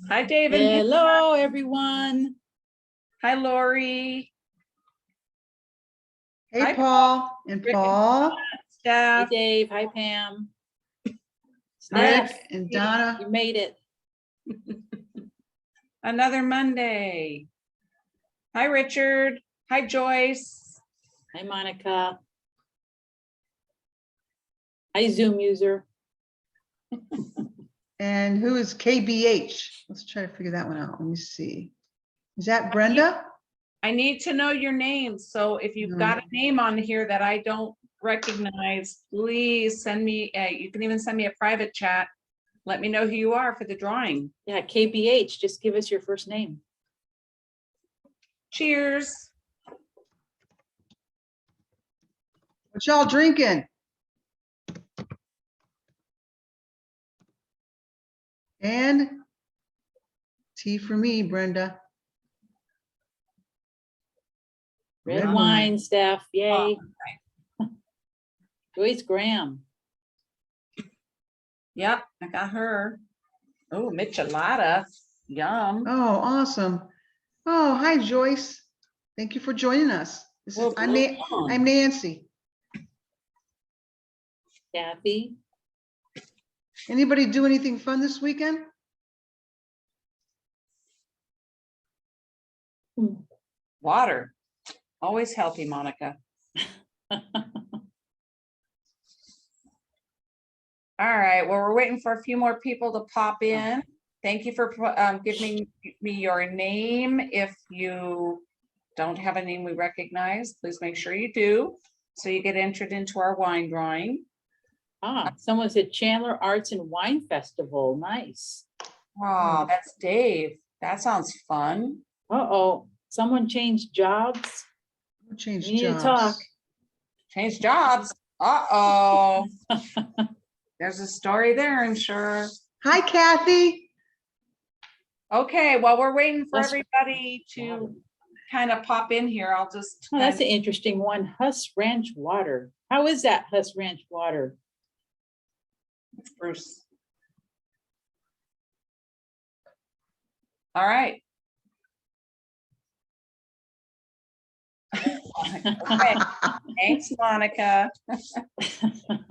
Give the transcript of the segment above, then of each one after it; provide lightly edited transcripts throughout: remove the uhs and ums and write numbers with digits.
Hi, David. Hello, everyone. Hi, Lori. Hey, Hi, Paul and Rick and Paul, Hey, Steph. Dave. Hi, Pam. Rick Steph, and you Donna. made it. Another Monday. Hi, Richard. Hi, Joyce. Hi, Monica. Hi, Zoom user. And who is KBH? Let's try to figure that one out. Let me see. Is that Brenda? I need to know your name. So if you've got a name on here that I don't recognize, please send me, you can even send me a private chat. Let me know who you are for the drawing. Yeah, KBH. Just give us your first name. Cheers. What y'all drinking? And tea for me, Brenda. Red Red wine, Steph. Yay. Oh, Joyce Graham. Yep, I got her. Oh, michelada. Yum. Oh, awesome. Oh, hi, Joyce. Thank you for joining us. This is, I'm Nancy. Kathy. Anybody do anything fun this weekend? Water. Always healthy, Monica. All right, well, we're waiting for a few more people to pop in. Thank you for giving me your name. If you don't have a name we recognize, please make sure you do, so you get entered into our wine drawing. Someone said Chandler Arts and Wine Festival. Nice. Oh, that's Dave. That sounds fun. Uh-oh. Someone changed jobs. Who changed We need to jobs? talk. Change jobs. Uh-oh. There's a story there, I'm sure. Hi, Kathy. Okay, well, we're waiting for Let's- everybody to kind of pop in here. I'll just. Oh, that's an interesting one. Huss Ranch water. How is that Huss Ranch water? Bruce. All right. Okay. Thanks, Monica.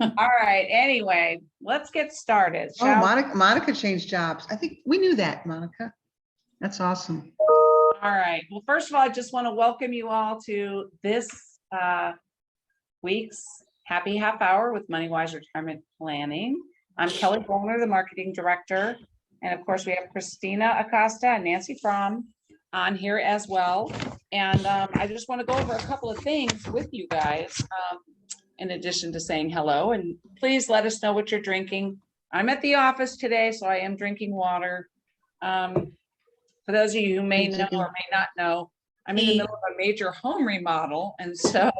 All right. Anyway, let's get started. Oh, shall we? Monica changed jobs. I think we knew that, Monica. That's awesome. All right. Well, first of all, I just want to welcome you all to this week's Happy Half Hour with MoneyWise Retirement Planning. I'm Kelly Bollner, the marketing director. And of course, we have Cristina Acosta and Nancy Fromm on here as well. And I just want to go over a couple of things with you guys, in addition to saying hello. And please let us know what you're drinking. I'm at the office today, so I am drinking water. For those of you who may know or may not know, I'm in the middle of a major home remodel. And so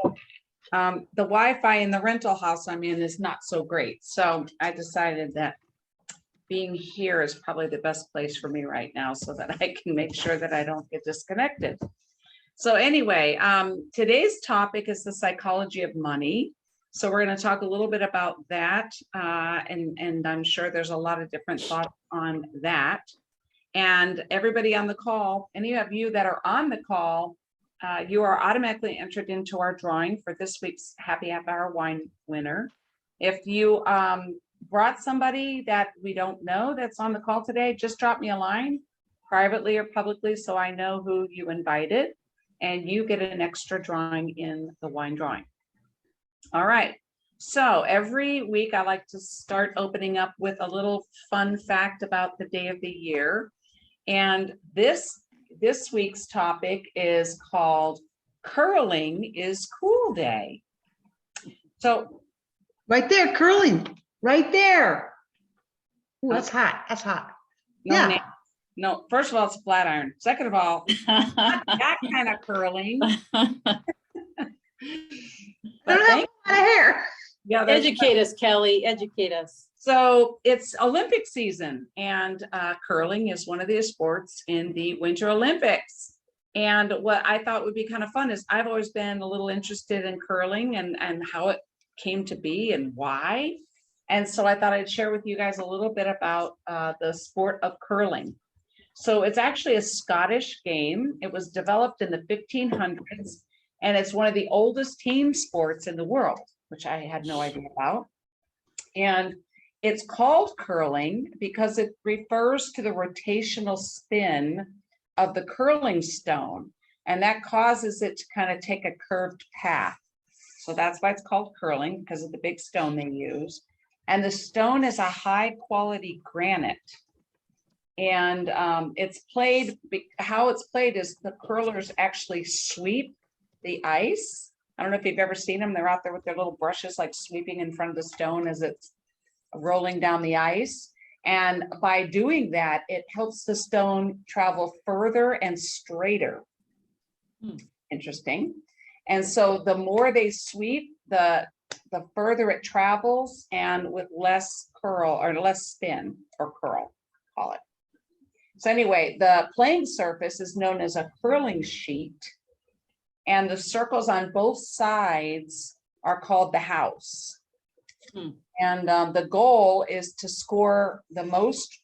the Wi-Fi in the rental house I'm in is not so great. So I decided that being here is probably the best place for me right now so that I can make sure that I don't get disconnected. So anyway, today's topic is the psychology of money. So we're going to talk a little bit about that. And I'm sure there's a lot of different thoughts on that. And everybody on the call, any of you that are on the call, you are automatically entered into our drawing for this week's Happy Half Hour wine winner. If you brought somebody that we don't know that's on the call today, just drop me a line privately or publicly so I know who you invited, and you get an extra drawing in the wine drawing. All right. So every week I like to start opening up with a little fun fact about the day of the year. And this week's topic is called Curling is Cool Day. So right there, curling, right there. Ooh, that's hot. That's hot. No, no, first of all, it's a flat iron. Second of all, that kind of curling. I don't have a lot of hair. Yeah, Educate us, Kelly. Educate us. So it's Olympic season, and curling is one of the sports in the Winter Olympics. And what I thought would be kind of fun is I've always been a little interested in curling and how it came to be and why. And so I thought I'd share with you guys a little bit about the sport of curling. So it's actually a Scottish game. It was developed in the 1500s, and it's one of the oldest team sports in the world, which I had no idea about. And it's called curling because it refers to the rotational spin of the curling stone, and that causes it to kind of take a curved path. So that's why it's called curling, because of the big stone they use. And the stone is a high quality granite. And it's played, how it's played is the curlers actually sweep the ice. I don't know if you've ever seen them. They're out there with their little brushes, like sweeping in front of the stone as it's rolling down the ice. And by doing that, it helps the stone travel further and straighter. Interesting. And so the more they sweep, the further it travels, and with less curl or less spin or curl, call it. So anyway, the playing surface is known as a curling sheet, and the circles on both sides are called the house. And the goal is to score the most,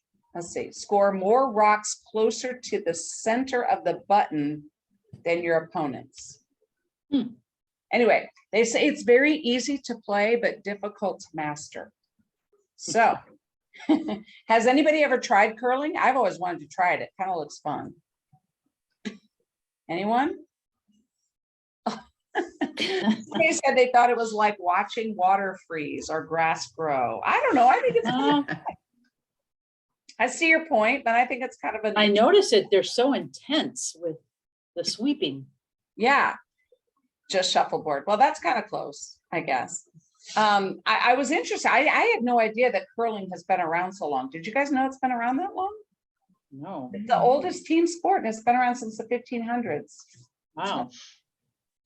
score more rocks closer to the center of the button than your opponents. Anyway, they say it's very easy to play, but difficult to master. So, has anybody ever tried curling? I've always wanted to try it. It kind of looks fun. Anyone? They said they thought it was like watching water freeze or grass grow. I don't know. I think it's. I see your point, but I think it's kind of an. I notice it. They're so intense with the sweeping. Yeah. Just shuffleboard. Well, that's kind of close, I guess. I was interested. I had no idea that curling has been around so long. Did you guys know it's been around that long? No. It's the oldest team sport, and it's been around since the 1500s. Wow. So,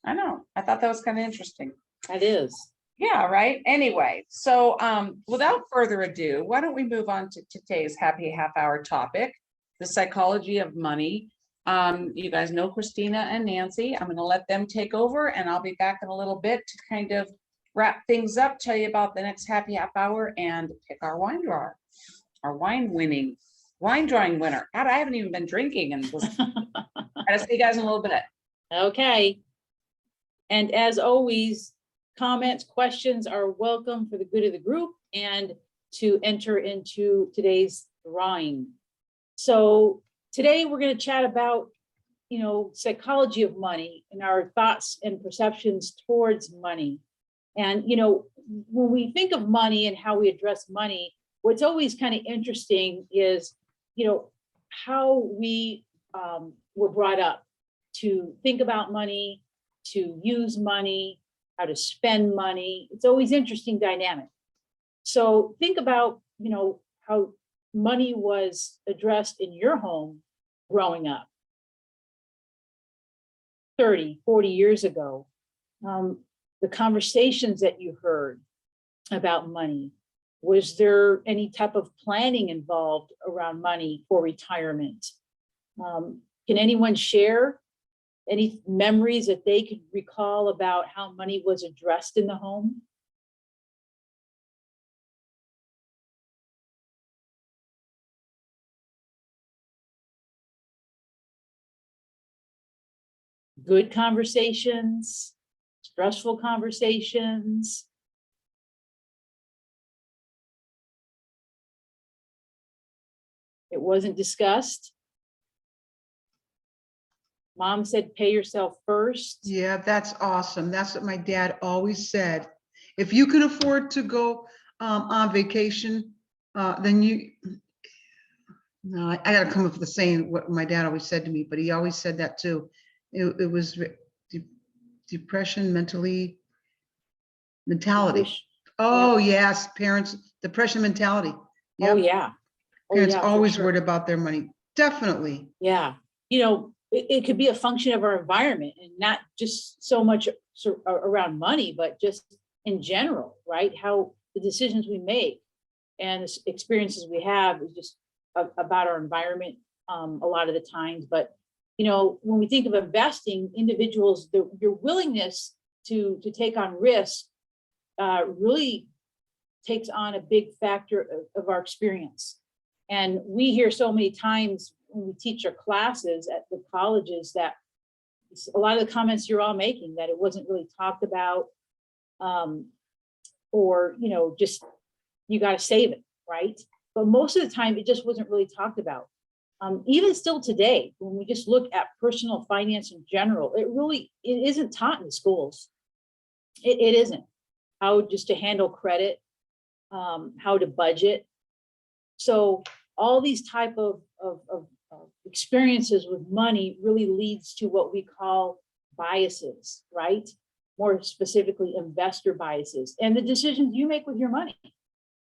I know. I thought that was kind of interesting. That is. Yeah, right. Anyway, so without further ado, why don't we move on to today's happy half hour topic, the psychology of money. You guys know Cristina and Nancy. I'm going to let them take over, and I'll be back in a little bit to kind of wrap things up, tell you about the next happy half hour, and pick our wine drawer, our wine drawing winner. God, I haven't even been drinking, and I'll see you guys in a little bit. Okay. And as always, comments, questions are welcome for the good of the group and to enter into today's drawing. So today we're going to chat about, psychology of money and our thoughts and perceptions towards money. And, when we think of money and how we address money, what's always kind of interesting is, how we were brought up to think about money, to use money, how to spend money. It's always interesting dynamic. So think about, how money was addressed in your home growing up 30, 40 years ago. The conversations that you heard about money, was there any type of planning involved around money for retirement? Can anyone share any memories that they could recall about how money was addressed in the home? Good conversations, stressful conversations. It wasn't discussed. Mom said, pay yourself first. Yeah, that's awesome. That's what my dad always said. If you can afford to go on vacation, then no, I gotta come up with the saying what my dad always said to me, but he always said that too. It was depression, mentality. Wish. Oh, yes, parents, depression mentality. Oh, Yep. yeah. Oh, Parents yeah, for always sure. worried about their money. Definitely. Yeah. It could be a function of our environment, and not just so much around money, but just in general, right? How the decisions we make and the experiences we have is just about our environment a lot of the times. But, when we think of investing, individuals, your willingness to take on risk really takes on a big factor of our experience. And we hear so many times when we teach our classes at the colleges that a lot of the comments you're all making, that it wasn't really talked about, or, you know, just, you got to save it, right? But most of the time, it just wasn't really talked about. Even still today, when we just look at personal finance in general, it isn't taught in the schools. It isn't. How just to handle credit, how to budget. So all these type of experiences with money really leads to what we call biases, right? More specifically, investor biases and the decisions you make with your money,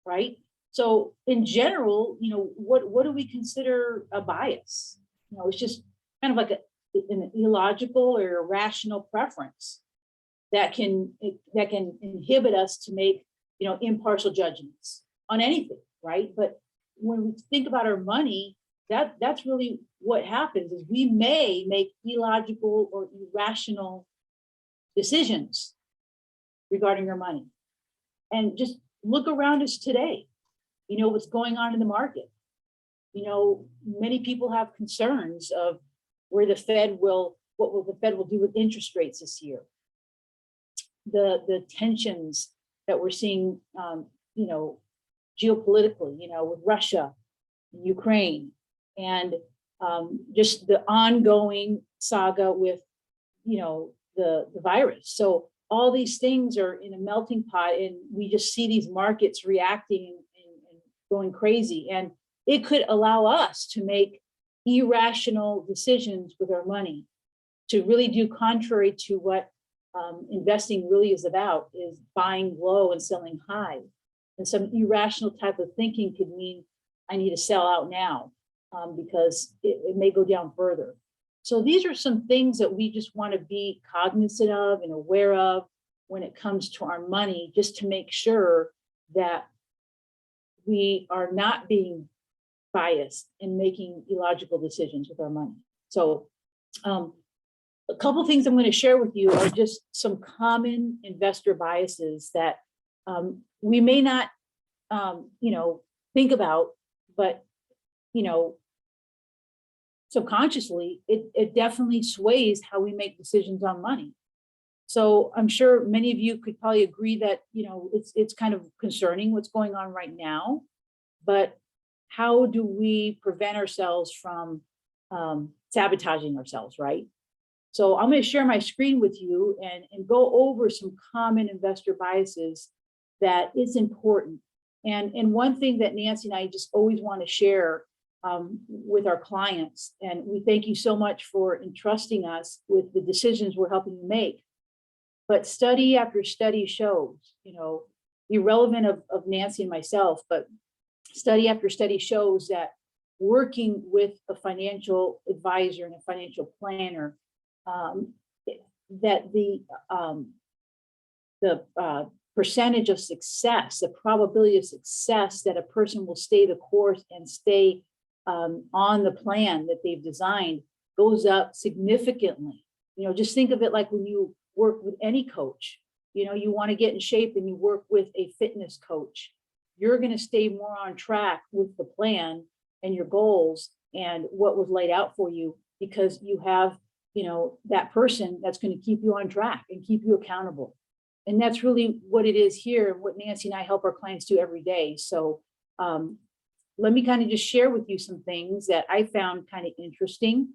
right? So in general, you know, what do we consider a bias? You know, it's just kind of like an illogical or irrational preference that can inhibit us to make, you know, impartial judgments on anything, right? But when we think about our money, that's really what happens, is we may make illogical or irrational decisions regarding our money. And just look around us today. You know what's going on in the market. You know, many people have concerns of what the Fed will do with interest rates this year. The tensions that we're seeing, you know, geopolitically, you know, with Russia, Ukraine, and just the ongoing saga with, you know, the virus. So all these things are in a melting pot, and we just see these markets reacting and going crazy. And it could allow us to make irrational decisions with our money, to really do contrary to what investing really is about, is buying low and selling high. And some irrational type of thinking could mean I need to sell out now because it may go down further. So these are some things that we just want to be cognizant of and aware of when it comes to our money, just to make sure that we are not being biased and making illogical decisions with our money. So a couple of things I'm going to share with you are just some common investor biases that we may not, you know, think about, but, you know, subconsciously, it definitely sways how we make decisions on money. So I'm sure many of you could probably agree that, you know, it's kind of concerning what's going on right now, but how do we prevent ourselves from sabotaging ourselves, right? So I'm going to share my screen with you and go over some common investor biases that is important. And one thing that Nancy and I just always want to share with our clients, and we thank you so much for entrusting us with the decisions we're helping you make. But study after study shows, you know, irrelevant of Nancy and myself, but study after study shows that working with a financial advisor and a financial planner, that the percentage of success, the probability of success that a person will stay the course and stay on the plan that they've designed goes up significantly. You know, just think of it like when you work with any coach. You know, you want to get in shape and you work with a fitness coach. You're going to stay more on track with the plan and your goals and what was laid out for you, because you have, you know, that person that's going to keep you on track and keep you accountable. And that's really what it is here, and what Nancy and I help our clients do every day. So let me kind of just share with you some things that I found kind of interesting.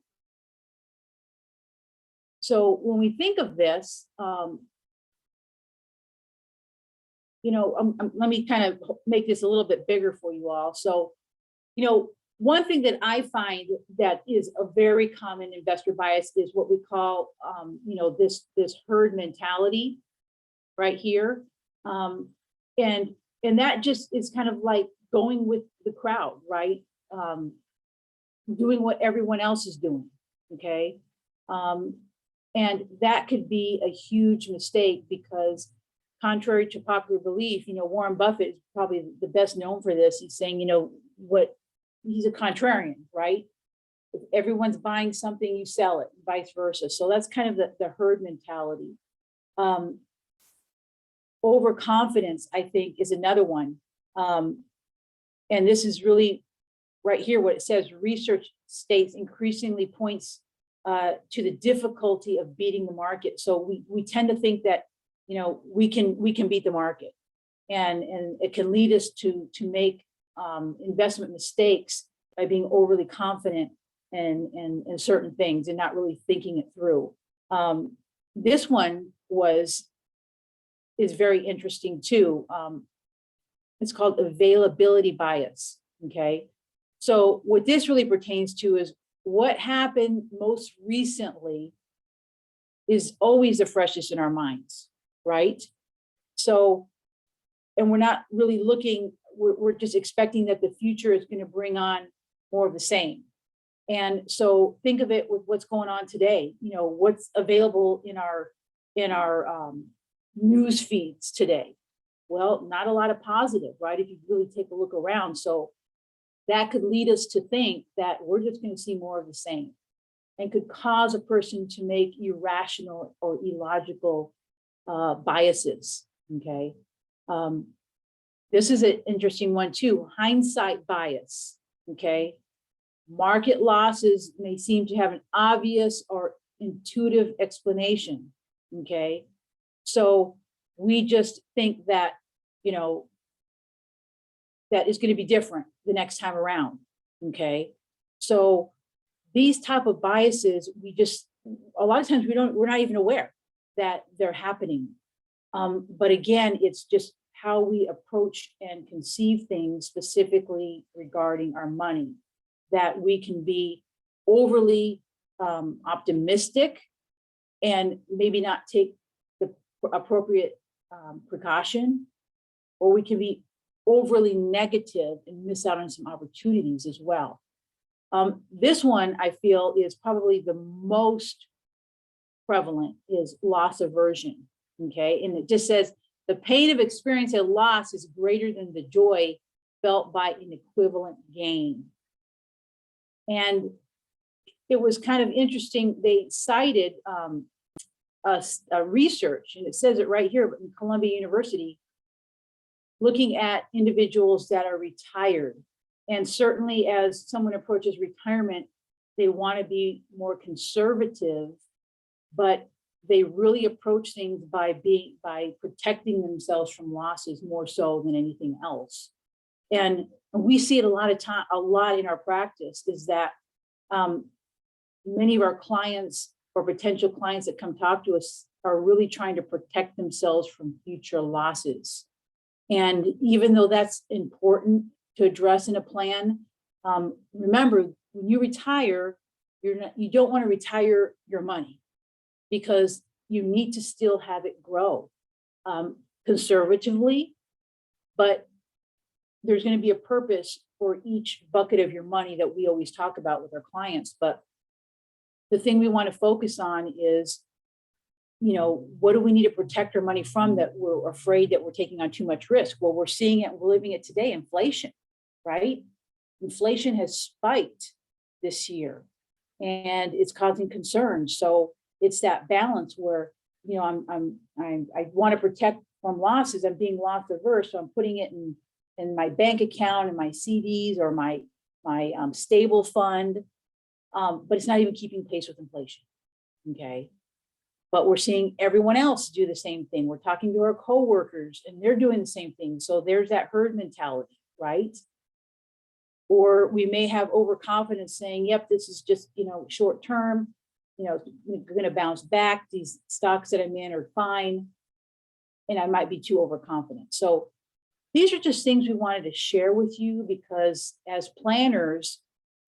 So when we think of this, you know, let me kind of make this a little bit bigger for you all. So, you know, one thing that I find that is a very common investor bias is what we call, you know, this herd mentality right here. And that just is kind of like going with the crowd, right? Doing what everyone else is doing, okay? And that could be a huge mistake, because contrary to popular belief, you know, Warren Buffett is probably the best known for this. He's saying, you know, he's a contrarian, right? If everyone's buying something, you sell it, vice versa. So that's kind of the herd mentality. Overconfidence, I think, is another one. And this is really right here what it says: research states increasingly points to the difficulty of beating the market. So we tend to think that, you know, we can beat the market, and it can lead us to make investment mistakes by being overly confident in certain things and not really thinking it through. This one is very interesting too. It's called availability bias. Okay, so what this really pertains to is what happened most recently is always the freshest in our minds, right? So, and we're not really looking, we're just expecting that the future is going to bring on more of the same. And so think of it with what's going on today, you know, what's available in our news feeds today. Well, not a lot of positive, right? If you really take a look around. So that could lead us to think that we're just going to see more of the same, and could cause a person to make irrational or illogical biases. Okay. This is an interesting one too, hindsight bias. Okay. Market losses may seem to have an obvious or intuitive explanation. Okay. So we just think that, you know, that is going to be different the next time around. Okay. So these type of biases, we just, a lot of times we're not even aware that they're happening. But again, it's just how we approach and conceive things specifically regarding our money, that we can be overly optimistic and maybe not take the appropriate precaution, or we can be overly negative and miss out on some opportunities as well. This one I feel is probably the most prevalent, is loss aversion. Okay, and it just says the pain of experiencing a loss is greater than the joy felt by an equivalent gain. And it was kind of interesting. They cited a research, and it says it right here, but in Columbia University, looking at individuals that are retired. And certainly as someone approaches retirement, they want to be more conservative, but they really approach things by protecting themselves from losses more so than anything else. And we see it a lot in our practice, is that many of our clients or potential clients that come talk to us are really trying to protect themselves from future losses. And even though that's important to address in a plan, remember, when you retire, you don't want to retire your money, because you need to still have it grow conservatively, but there's going to be a purpose for each bucket of your money that we always talk about with our clients. But the thing we want to focus on is, you know, what do we need to protect our money from, that we're afraid that we're taking on too much risk? Well, we're seeing it, we're living it today, inflation, right? Inflation has spiked this year and it's causing concern. So it's that balance where, you know, I want to protect from losses. I'm being loss averse, so I'm putting it in my bank account and my CDs or my stable fund, but it's not even keeping pace with inflation. Okay, but we're seeing everyone else do the same thing. We're talking to our coworkers and they're doing the same thing. So there's that herd mentality, right? Or we may have overconfidence saying, yep, this is just, you know, short term, you know, we're going to bounce back. These stocks that I'm in are fine. And I might be too overconfident. So these are just things we wanted to share with you, because as planners,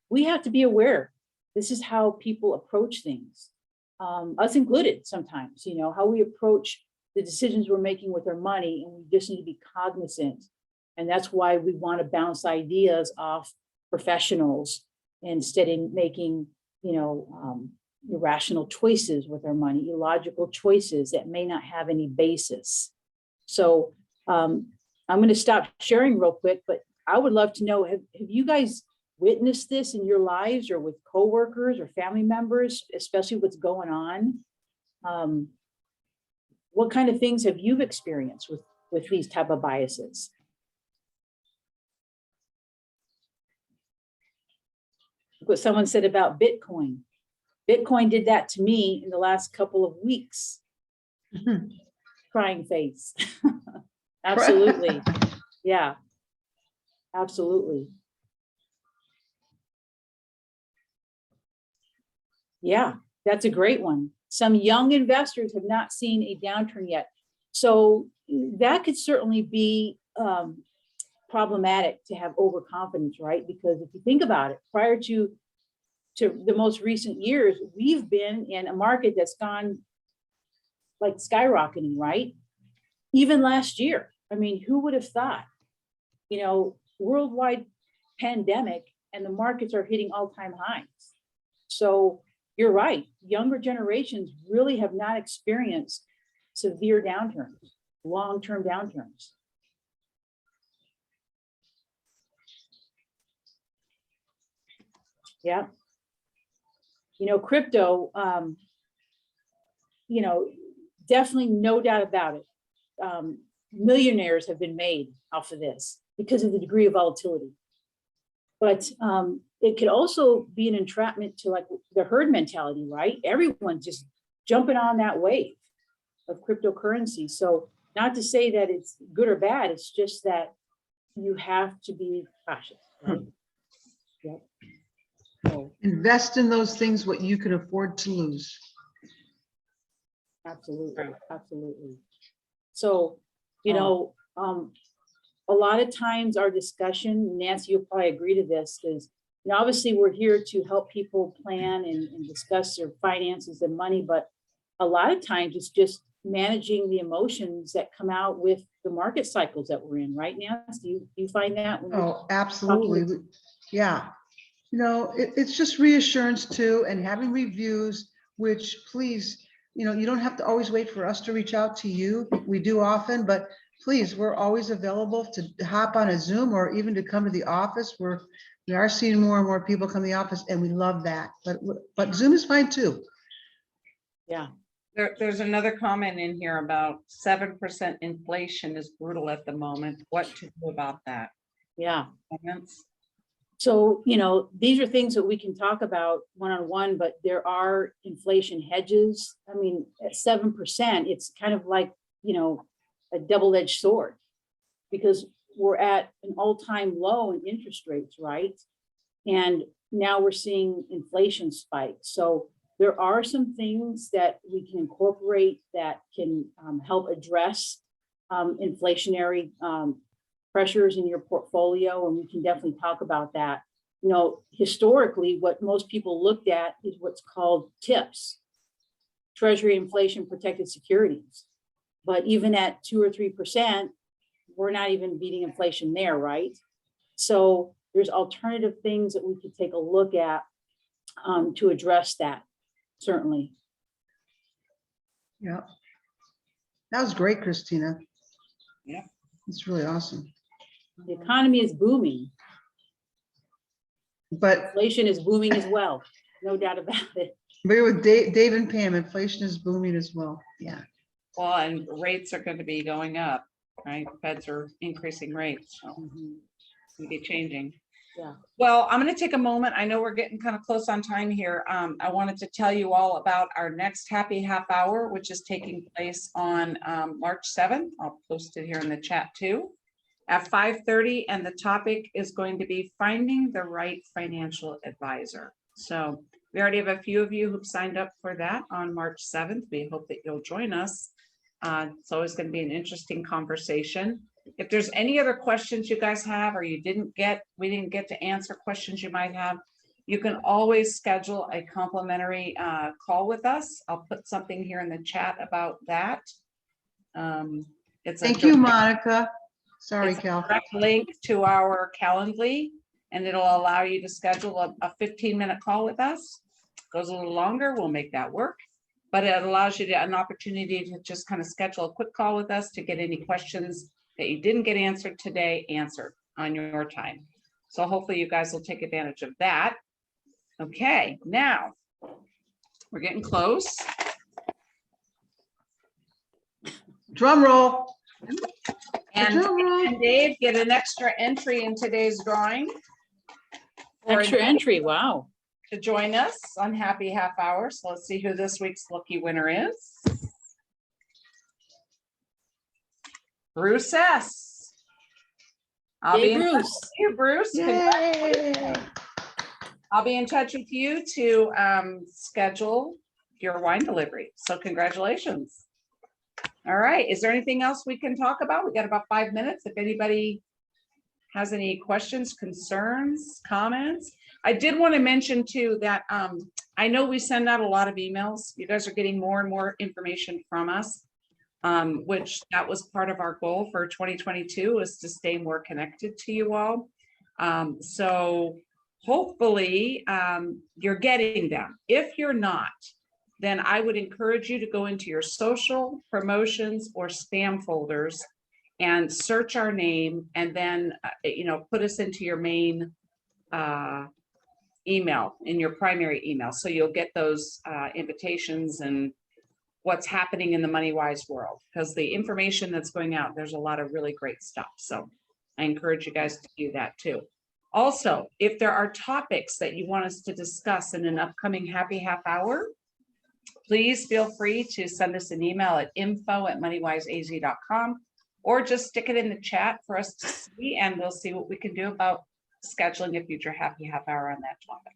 we have to be aware. This is how people approach things, us included sometimes, you know, how we approach the decisions we're making with our money, and we just need to be cognizant. And that's why we want to bounce ideas off professionals instead of making, you know, irrational choices with our money, illogical choices that may not have any basis. So I'm going to stop sharing real quick, but I would love to know, have you guys witnessed this in your lives or with coworkers or family members, especially what's going on? What kind of things have you experienced with these type of biases? what someone said about Bitcoin. Bitcoin did that to me in the last couple of weeks. Crying face. Absolutely. Yeah. Absolutely. Yeah, that's a great one. Some young investors have not seen a downturn yet. So that could certainly be problematic to have overconfidence, right? Because if you think about it, prior to the most recent years, we've been in a market that's gone like skyrocketing, right? Even last year. I mean, who would have thought, you know, worldwide pandemic and the markets are hitting all-time highs. So you're right. Younger generations really have not experienced severe downturns, long-term downturns. Yeah. You know, crypto, you know, definitely no doubt about it. Millionaires have been made off of this because of the degree of volatility. But it could also be an entrapment to like the herd mentality, right? Everyone's just jumping on that wave of cryptocurrency. So not to say that it's good or bad, it's just that you have to be cautious, right? Yep. So, Invest in those things what you can afford to lose. absolutely, absolutely. So, you know, a lot of times our discussion, Nancy, you'll probably agree to this, is, you know, obviously we're here to help people plan and discuss their finances and money, but a lot of times it's just managing the emotions that come out with the market cycles that we're in, right, Nancy? Do you find that? When Oh, absolutely. Yeah. You know, it's just reassurance too, and having reviews, which please, you know, you don't have to always wait for us to reach out to you. We do often, but please, we're always available to hop on a Zoom or even to come to the office. We are seeing more and more people come to the office, and we love that. But Zoom is fine too. Yeah. There's another comment in here about 7% inflation is brutal at the moment. What to do about that? Yeah. Comments? So, you know, these are things that we can talk about one-on-one, but there are inflation hedges. I mean, at 7%, it's kind of like, you know, a double-edged sword, because we're at an all-time low in interest rates, right? And now we're seeing inflation spike. So there are some things that we can incorporate that can help address inflationary pressures in your portfolio, and we can definitely talk about that. You know, historically, what most people looked at is what's called TIPS, Treasury Inflation Protected Securities. But even at 2 or 3%, we're not even beating inflation there, right? So there's alternative things that we could take a look at to address that, certainly. Yeah. That was great, Christina. Yeah. It's really awesome. The economy is booming. But Inflation is booming as well, no doubt about it. we're with Dave and Pam, inflation is booming as well. Yeah. Well, and rates are going to be going up, right? Feds are increasing rates, so it's going to be changing. Yeah. Well, I'm going to take a moment. I know we're getting kind of close on time here. I wanted to tell you all about our next happy half hour, which is taking place on March 7th. I'll post it here in the chat too, at 5:30, and the topic is going to be finding the right financial advisor. So we already have a few of you who've signed up for that on March 7th. We hope that you'll join us. It's always going to be an interesting conversation. If there's any other questions you guys have, or we didn't get to answer questions you might have, you can always schedule a complimentary call with us. I'll put something here in the chat about that. Thank you, Monica. Sorry, it's a Cal. direct link to our Calendly, and it'll allow you to schedule a 15-minute call with us. Goes a little longer, we'll make that work. But it allows you an opportunity to just kind of schedule a quick call with us to get any questions that you didn't get answered today answered on your time. So hopefully you guys will take advantage of that. Okay, now we're getting close. Drum roll. And, Drum roll. and Dave, get an extra entry in today's drawing. Extra entry, wow. to join us on Happy Half Hour. So let's see who this week's lucky winner is. Bruce S. I'll be Yay, in touch Bruce. with you, Bruce. Yay. I'll be in touch with you to schedule your wine delivery. So congratulations. All right. Is there anything else we can talk about? We got about 5 minutes. If anybody has any questions, concerns, comments. I did want to mention too that I know we send out a lot of emails. You guys are getting more and more information from us, which that was part of our goal for 2022 is to stay more connected to you all. So hopefully you're getting them. If you're not, then I would encourage you to go into your social, promotions, or spam folders and search our name, and then put us into your main email, in your primary email, so you'll get those invitations and what's happening in the MoneyWise world, because the information that's going out, there's a lot of really great stuff. So I encourage you guys to do that too. Also, if there are topics that you want us to discuss in an upcoming Happy Half Hour, please feel free to send us an email at info@moneywiseaz.com, or just stick it in the chat for us to see, and we'll see what we can do about scheduling a future Happy Half Hour on that topic.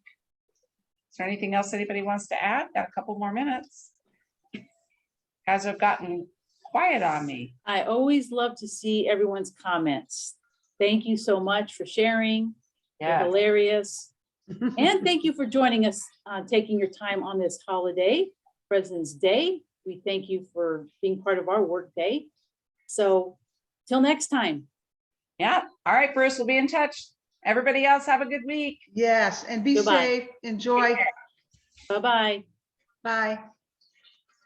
Is there anything else anybody wants to add? Got a couple more minutes. Guys have gotten quiet on me. I always love to see everyone's comments. Thank you so much for sharing. You're hilarious. And thank you for joining us, taking your time on this holiday, President's Day. We thank you for being part of our work day. So till next time. Yeah. All right, Bruce, we'll be in touch. Everybody else, have a good week. Yes, and be Goodbye. safe. Enjoy. Bye-bye. Bye.